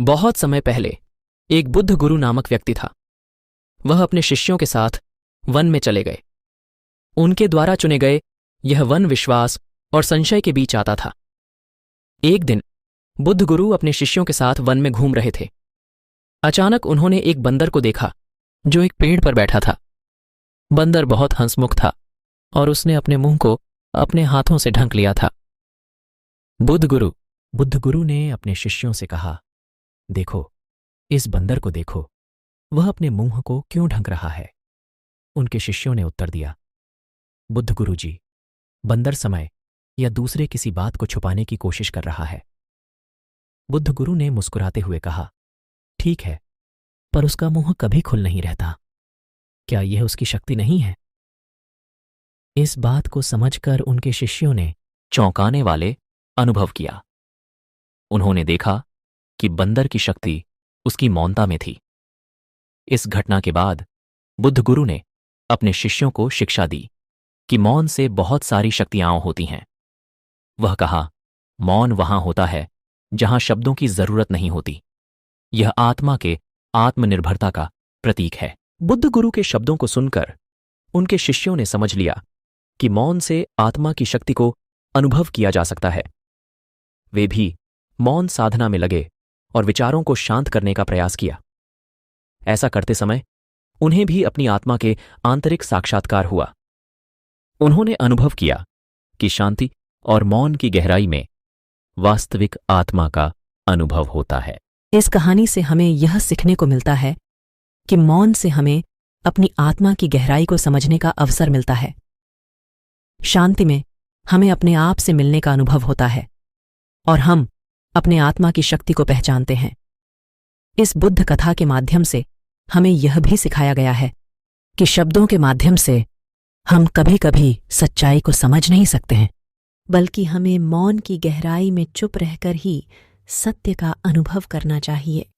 बहुत समय पहले एक बुद्ध गुरु नामक व्यक्ति था। वह अपने शिष्यों के साथ वन में चले गए। उनके द्वारा चुने गए यह वन विश्वास और संशय के बीच आता था। एक दिन बुद्ध गुरु अपने शिष्यों के साथ वन में घूम रहे थे। अचानक उन्होंने एक बंदर को देखा जो एक पेड़ पर बैठा था। बंदर बहुत हंसमुख था और उसने अपने मुंह को अपने हाथों से ढक लिया था। बुद्ध गुरु ने अपने शिष्यों से कहा, देखो, इस बंदर को देखो, वह अपने मुंह को क्यों ढक रहा है? उनके शिष्यों ने उत्तर दिया, बुद्ध गुरु जी, बंदर समय या दूसरे किसी बात को छुपाने की कोशिश कर रहा है। बुद्ध गुरु ने मुस्कुराते हुए कहा, ठीक है, पर उसका मुंह कभी खुल नहीं रहता। क्या यह उसकी शक्ति नहीं है? इस बात को समझकर उनके शिष्यों ने चौंकाने वाले अनुभव किया। उन्होंने देखा कि बंदर की शक्ति उसकी मौनता में थी। इस घटना के बाद बुद्ध गुरु ने अपने शिष्यों को शिक्षा दी कि मौन से बहुत सारी शक्तियां होती हैं। वह कहा, मौन वहां होता है जहां शब्दों की जरूरत नहीं होती। यह आत्मा के आत्मनिर्भरता का प्रतीक है। बुद्ध गुरु के शब्दों को सुनकर उनके शिष्यों ने समझ लिया कि मौन से आत्मा की शक्ति को अनुभव किया जा सकता है। वे भी मौन साधना में लगे और विचारों को शांत करने का प्रयास किया। ऐसा करते समय उन्हें भी अपनी आत्मा के आंतरिक साक्षात्कार हुआ। उन्होंने अनुभव किया कि शांति और मौन की गहराई में वास्तविक आत्मा का अनुभव होता है। इस कहानी से हमें यह सीखने को मिलता है कि मौन से हमें अपनी आत्मा की गहराई को समझने का अवसर मिलता है। शांति में हमें अपने आप से मिलने का अनुभव होता है और हम अपने आत्मा की शक्ति को पहचानते हैं। इस बुद्ध कथा के माध्यम से हमें यह भी सिखाया गया है कि शब्दों के माध्यम से हम कभी कभी सच्चाई को समझ नहीं सकते हैं, बल्कि हमें मौन की गहराई में चुप रहकर ही सत्य का अनुभव करना चाहिए।